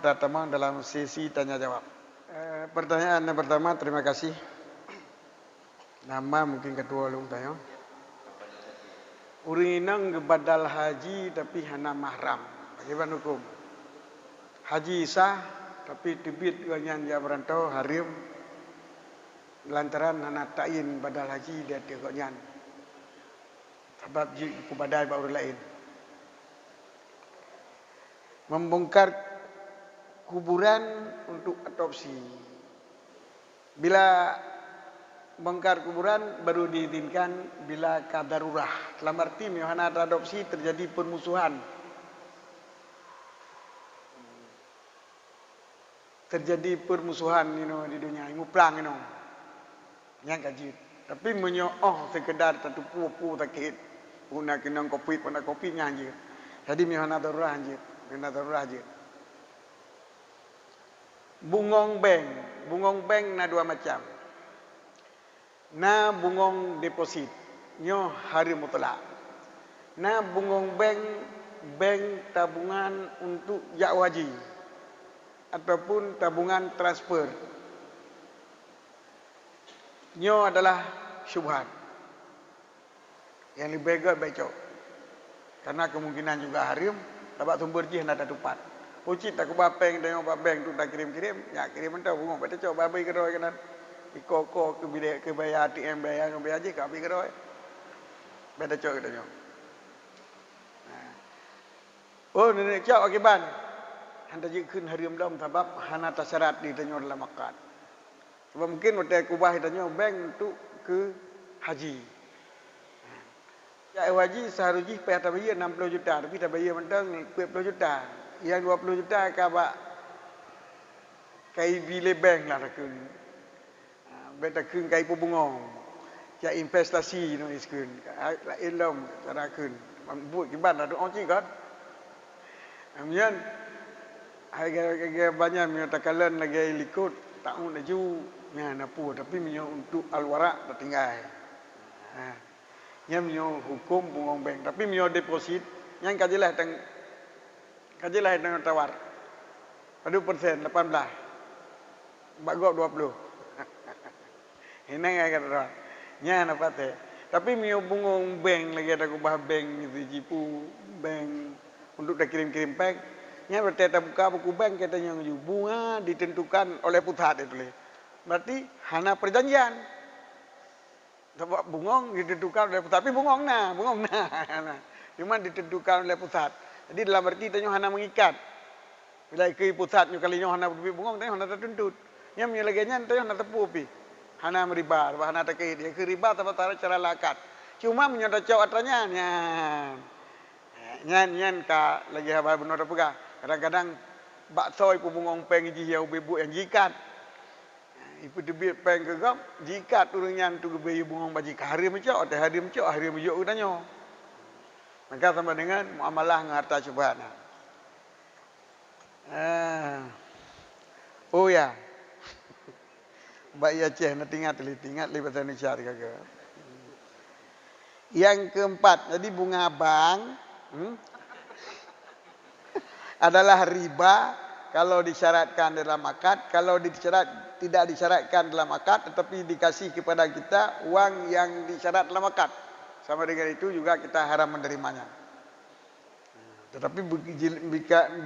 kita tamang dalam sesi tanya jawab. Pertanyaan yang pertama, terima kasih. Nama mungkin ketua ulung tanya. Urinang badal haji tapi hana mahram. Bagaimana hukum? Haji sah tapi tebit ganyan dia berantau harim lantaran hana ta'in badal haji dia ganyan. Sebab ku badal baru lain. Membongkar kuburan untuk otopsi. Bila bongkar kuburan baru diizinkan bila kadarurah. Dalam arti miohana adopsi terjadi permusuhan. Terjadi permusuhan di dunia. Imu pelang yang kaji. Tapi menyoh sekedar satu pupu sakit. Puna kena kopi nyanyi. Jadi miohana darurah anjir. Kena darurah anjir. Bungong beng na dua macam. Na bungong deposit nyo hari mutlak. Na bungong bank tabungan untuk jak wajib ataupun tabungan transfer. Nyo adalah syubhat. Yang lebih baik karena kemungkinan juga harim dapat sumber jih nak tupat. Pucit tak bapeng tengok bapeng tu tak kirim-kirim, ya kirim entah bungong pada coba babai keroi kanan. Iko ke bilik ke bayar ATM bayar aje kami keroi. Beda cok katanya. Oh nenek cok akiban. Handa je kun harim dom sebab hana tasyarat di tanyo dalam akad. Sebab mungkin hotel kubah tanyo bank untuk ke haji. Ya haji seharusnya payah tabayar 60 juta tapi tabayar mentang 20 juta. Yang 20 juta kabak kai bile bank lah rakun. Beta kun kai pubungong. Ya investasi no iskun. La ilom cara kun. Buat kiban ada orang cikat. Amian harga banyak menyatakan lagi likut tak laju nya napu tapi menyo untuk alwara tak tinggal. Nya menyo hukum bungong bank tapi menyo deposit yang kajilah dengan tawar. Padu persen 18. Bagok 20. Ini enggak kata. Nya apa teh? Tapi menyo bungong bank lagi ada kubah bank itu jipu bank untuk dah kirim-kirim pack. Nya berarti buka buku bank katanya bunga ditentukan oleh pusat itu. Berarti hana perjanjian. Sebab bungong ditentukan oleh pusat. Tapi bungong nah. Cuma ditentukan oleh pusat. Jadi dalam arti tanya hana mengikat. Bila ke pusat nyo kali nyo hana bungong tanya hana tertuntut. Nya menyelaganya tanya hana tepu pi. Hana meriba, hana terkait dia ke riba atau cara lakat. Cuma menyodok cawat tanya nyan ka lagi haba benar apa kadang-kadang bakso ipu bungong peng ji hiau bebu yang jikat. Ipu debit peng ke gam jikat urang nyan tu bayu bungong baji hari mencok teh hari mencok udanyo. Maka sama dengan muamalah dengan harta syubhat. Oh ya. Baik Aceh nak tinggal bahasa Indonesia kagak. Yang keempat, jadi bunga bank adalah riba kalau disyaratkan dalam akad, kalau tidak disyaratkan dalam akad tetapi dikasih kepada kita uang yang disyarat dalam akad. Sama dengan itu juga kita haram menerimanya. Tetapi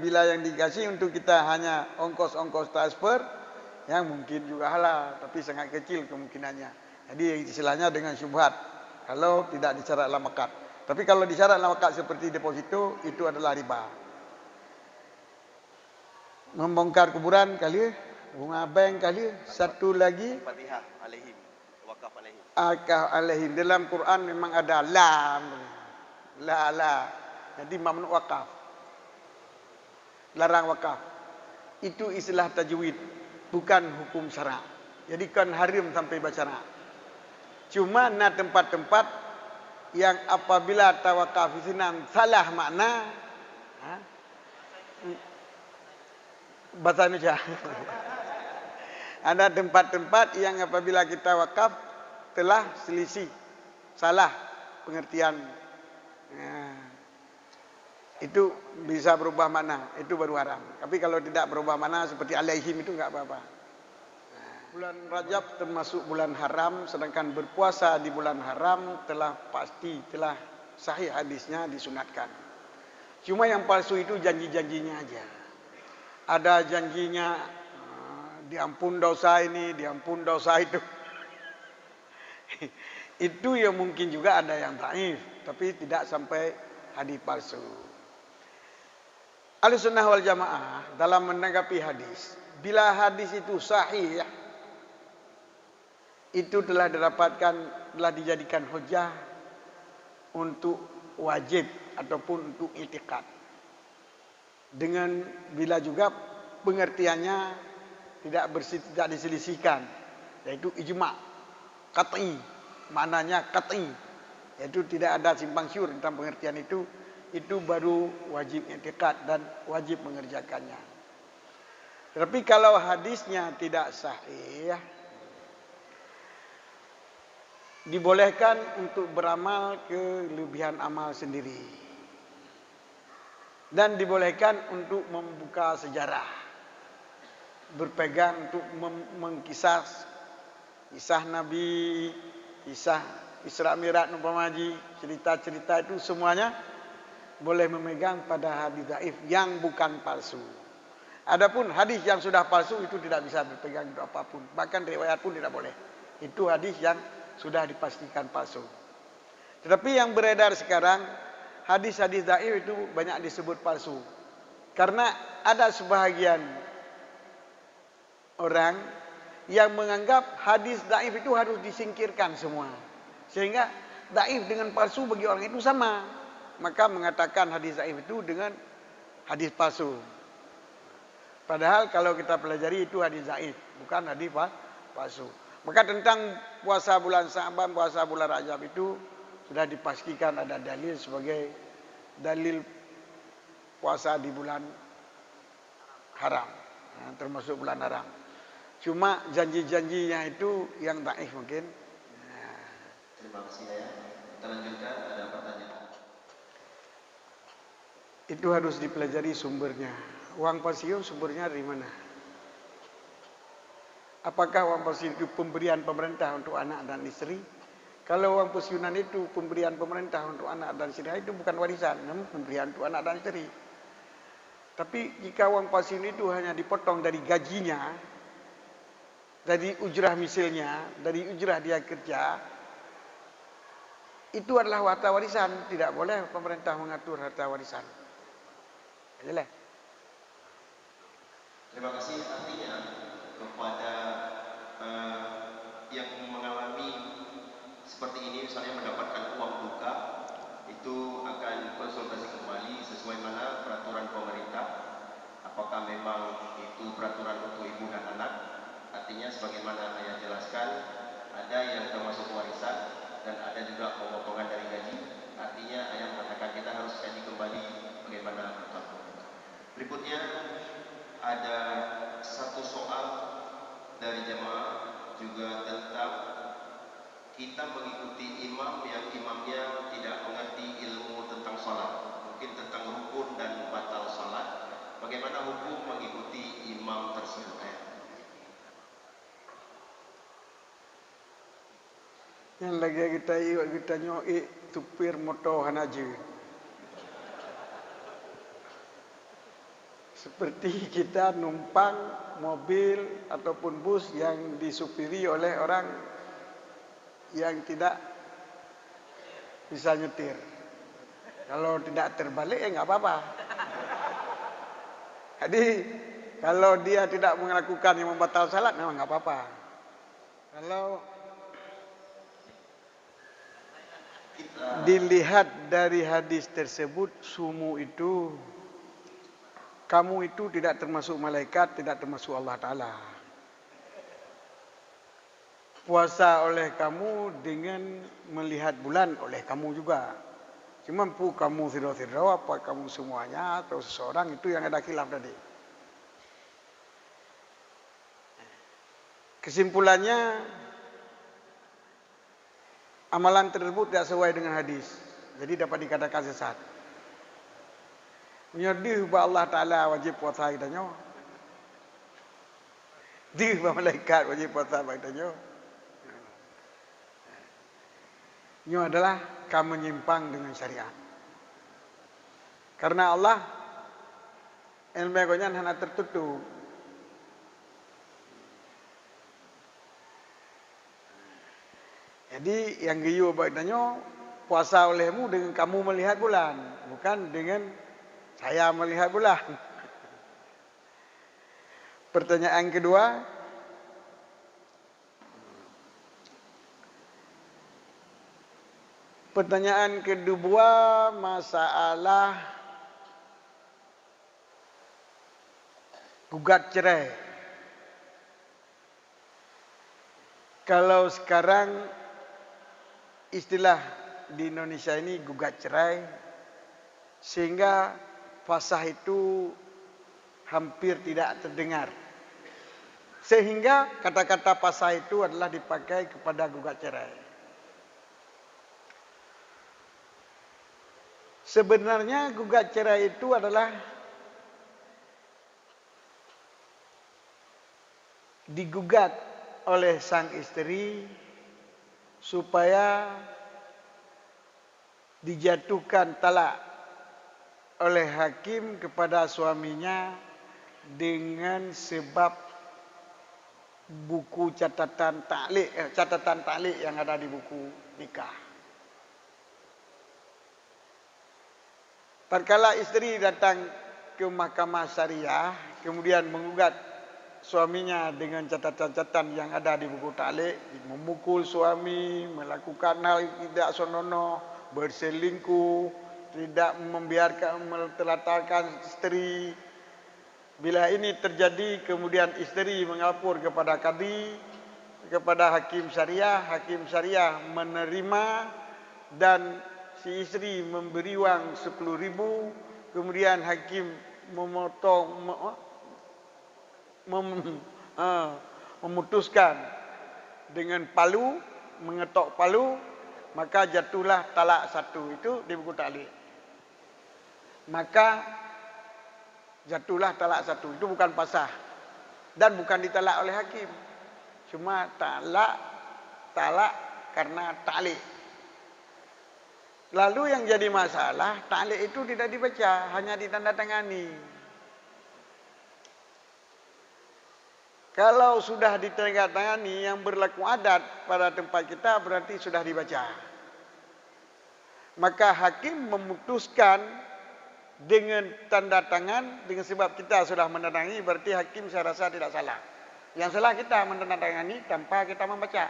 bila yang dikasih untuk kita hanya ongkos-ongkos transfer, yang mungkin juga halal, tapi sangat kecil kemungkinannya. Jadi istilahnya dengan syubhat, kalau tidak disyarat dalam akad. Tapi kalau disyarat dalam akad seperti deposito, itu adalah riba. Membongkar kuburan kali, bunga bank kali, satu lagi. Fatihah alaihim, wakaf alaihim. Wakaf alaihim. Dalam Quran memang ada lam. La. Jadi mamnu wakaf. Larang wakaf. Itu istilah tajwid. Bukan hukum syarak. Jadi kan harim sampai bacara. Cuma na tempat-tempat yang apabila tawakaf isinan salah makna, bahasa Indonesia. Ada tempat-tempat yang apabila kita wakaf telah selisih, salah pengertian. itu bisa berubah makna, itu baru haram. Tapi kalau tidak berubah makna seperti alaihim itu enggak apa-apa. Bulan Rajab termasuk bulan haram, sedangkan berpuasa di bulan haram telah sahih hadisnya disunatkan. Cuma yang palsu itu janji-janjinya aja. Ada janjinya diampun dosa ini, diampun dosa itu. Itu yang mungkin juga ada yang dhaif, tapi tidak sampai hadis palsu. Ahlussunnah wal Jamaah dalam menanggapi hadis, bila hadis itu sahih, itu telah dijadikan hujah untuk wajib ataupun untuk i'tiqad. Dengan bila juga pengertiannya tidak diselisihkan, yaitu ijma' qat'i, maknanya qat'i, yaitu tidak ada simpang siur tentang pengertian itu baru wajib i'tiqad dan wajib mengerjakannya. Tapi kalau hadisnya tidak sahih, dibolehkan untuk beramal kelebihan amal sendiri. Dan dibolehkan untuk membuka sejarah. Berpegang untuk kisah Nabi, kisah Isra Mi'raj umpamaji, cerita-cerita itu semuanya boleh memegang pada hadis dhaif yang bukan palsu. Adapun hadis yang sudah palsu itu tidak bisa berpegang untuk apapun. Bahkan riwayat pun tidak boleh. Itu hadis yang sudah dipastikan palsu. Tetapi yang beredar sekarang, hadis-hadis dhaif itu banyak disebut palsu. Karena ada sebahagian orang yang menganggap hadis dhaif itu harus disingkirkan semua. Sehingga dhaif dengan palsu bagi orang itu sama. Maka mengatakan hadis dhaif itu dengan hadis palsu. Padahal kalau kita pelajari itu hadis dhaif, bukan hadis palsu. Maka tentang puasa bulan Sa'ban, puasa bulan Rajab itu sudah dipastikan ada dalil sebagai dalil puasa di bulan haram, termasuk bulan haram. Cuma janji-janjinya itu yang dhaif mungkin. Terima kasih ya. Kita lanjutkan, ada pertanyaan. Itu harus dipelajari sumbernya. Uang pensiun sumbernya dari mana? Apakah uang pensiun itu pemberian pemerintah untuk anak dan istri? Kalau uang pensiunan itu pemberian pemerintah untuk anak dan istri, itu bukan warisan, namun pemberian untuk anak dan istri. Tapi jika uang pensiun itu hanya dipotong dari gajinya, dari ujrah misalnya, dari ujrah dia kerja, itu adalah harta warisan. Tidak boleh pemerintah mengatur harta warisan. Jelas. Terima kasih. Artinya kepada yang mengalami seperti ini, misalnya mendapatkan uang duka, itu akan konsultasi kembali sesuai mana peraturan pemerintah. Apakah memang itu peraturan untuk ibu dan anak? Artinya sebagaimana ayah jelaskan, ada yang termasuk warisan dan ada juga pemotongan dari gaji. Artinya ayah mengatakan kita harus kaji kembali bagaimana peraturan pemerintah. Berikutnya ada satu soal dari jemaah juga tentang kita mengikuti imam yang imamnya tidak mengerti ilmu tentang sholat, mungkin tentang rukun dan batal sholat. Bagaimana hukum mengikuti imam tersebut? Yang lagi kita nyoi tupir moto hanaji. Seperti kita numpang mobil ataupun bus yang disupiri oleh orang yang tidak bisa nyetir. Kalau tidak terbalik nggak apa-apa. Jadi kalau dia tidak melakukan yang membatal salat memang nggak apa-apa. Kalau dilihat dari hadis tersebut, sumu itu, kamu itu tidak termasuk malaikat, tidak termasuk Allah Ta'ala. Puasa oleh kamu dengan melihat bulan oleh kamu juga. Cuma kamu siro-siro apa kamu semuanya atau seseorang, itu yang ada khilaf tadi. Kesimpulannya, amalan tersebut tidak sesuai dengan hadis. Jadi dapat dikatakan sesat. Nyedih ba Allah Taala wajib puasa kita nyo. Dih ba malaikat wajib puasa kita nyo. Nyo adalah kamu menyimpang dengan syariat. Karena Allah ilmu nya hanya tertutup. Jadi yang giyu baiknya puasa olehmu dengan kamu melihat bulan, bukan dengan saya melihat bulan. Pertanyaan kedua, masalah gugat cerai. Kalau sekarang istilah di Indonesia ini gugat cerai, sehingga fasah itu hampir tidak terdengar. Sehingga kata-kata fasah itu adalah dipakai kepada gugat cerai. Sebenarnya gugat cerai itu adalah digugat oleh sang istri supaya dijatuhkan talak oleh hakim kepada suaminya dengan sebab buku catatan taklik yang ada di buku nikah. Tatkala istri datang ke mahkamah syariah kemudian menggugat suaminya dengan catatan-catatan yang ada di buku taklik, memukul suami, melakukan hal tidak senonoh, berselingkuh, tidak membiarkan mentelantarkan istri. Bila ini terjadi kemudian istri mengapor kepada kadi, kepada hakim syariah menerima dan si istri memberi wang 10.000, kemudian hakim memutuskan dengan palu, mengetok palu, maka jatuhlah talak 1 itu di buku taklik. Maka jatuhlah talak 1 itu bukan fasah dan bukan ditalak oleh hakim, cuma talak karena taklik. Lalu yang jadi masalah, taklik itu tidak dibaca, hanya ditandatangani. Kalau sudah ditandatangani yang berlaku adat pada tempat kita berarti sudah dibaca. Maka hakim memutuskan dengan tanda tangan, dengan sebab kita sudah menandatangani, berarti hakim saya rasa tidak salah. Yang salah kita menandatangani tanpa kita membaca.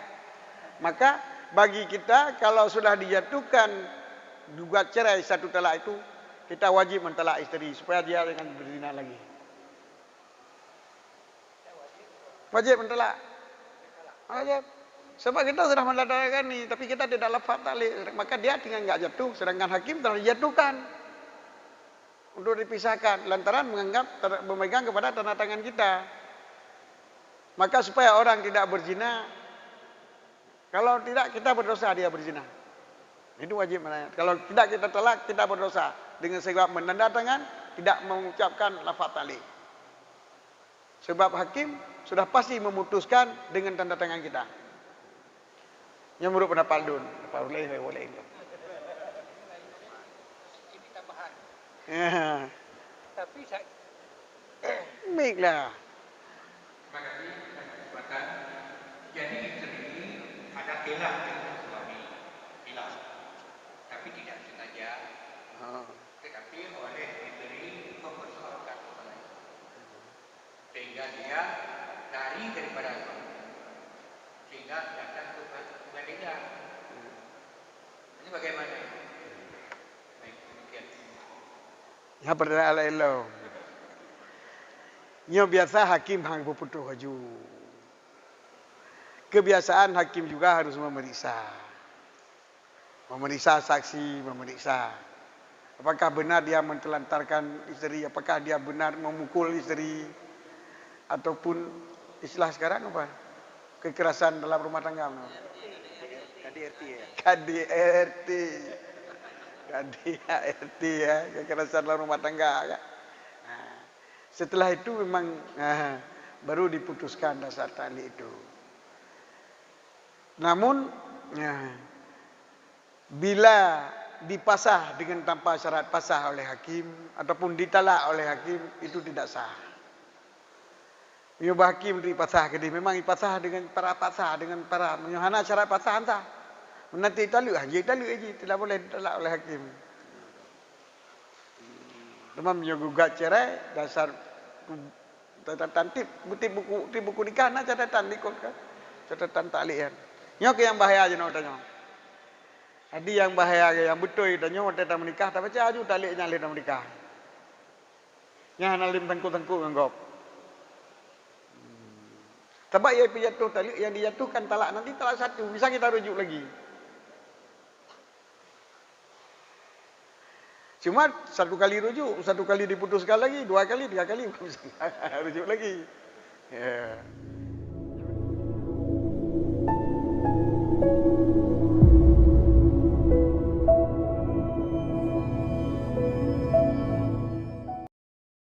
Maka bagi kita kalau sudah dijatuhkan gugat cerai 1 talak itu, kita wajib mentalak istri supaya dia jangan berzina lagi. Wajib mentalak. Wajib. Sebab kita sudah menandatangani tapi kita tidak lafaz taklik, maka dia tinggal enggak jatuh, sedangkan hakim telah dijatuhkan untuk dipisahkan lantaran memegang kepada tanda tangan kita. Maka supaya orang tidak berzina, kalau tidak kita berdosa dia berzina. Itu wajib menanya. Kalau tidak kita talak, kita berdosa dengan sebab menandatangan tidak mengucapkan lafaz taklik. Sebab hakim sudah pasti memutuskan dengan tanda tangan kita. Yang menurut pendapat Dun, boleh. Ya. Tapi saya baiklah. terima kasih atas kesempatan. Jadi istri ada khilaf dengan suami, khilaf, tapi tidak sengaja. Tetapi oleh istri mempersoalkan suami, sehingga dia lari daripada suami, sehingga datang ke pengadilan. Ini bagaimana? Baik, demikian. Ya pernah ala nyo biasa hakim hang puputuh haju. Kebiasaan hakim juga harus memeriksa saksi, memeriksa apakah benar dia mentelantarkan istri, apakah dia benar memukul istri, ataupun istilah sekarang apa? Kekerasan dalam rumah tangga. KDRT ya. KDRT. Jadi ART ya, kekerasan dalam rumah tangga kan. Nah, setelah itu memang baru diputuskan dasar tali itu. Namun bila dipasah dengan tanpa syarat pasah oleh hakim ataupun ditalak oleh hakim, itu tidak sah. Menyubah hakim dipasah ke dia, memang dipasah dengan para pasah dengan para menyuhana syarat pasah sah. Nanti taluk aja, tidak boleh ditalak oleh hakim. Cuma gugat cerai dasar catatan tip buku nikah nah catatan ikut kan. Catatan taklian. Nyok yang bahaya aja nak tanya. Adi yang bahaya yang betul tanya tentang menikah tapi aju taliknya dalam menikah. Nya nalim tengku-tengku nganggap. Sebab ia jatuh talik yang dijatuhkan talak nanti talak satu bisa kita rujuk lagi. Cuma satu kali rujuk, satu kali diputuskan lagi, dua kali, tiga kali bisa rujuk lagi. Yeah.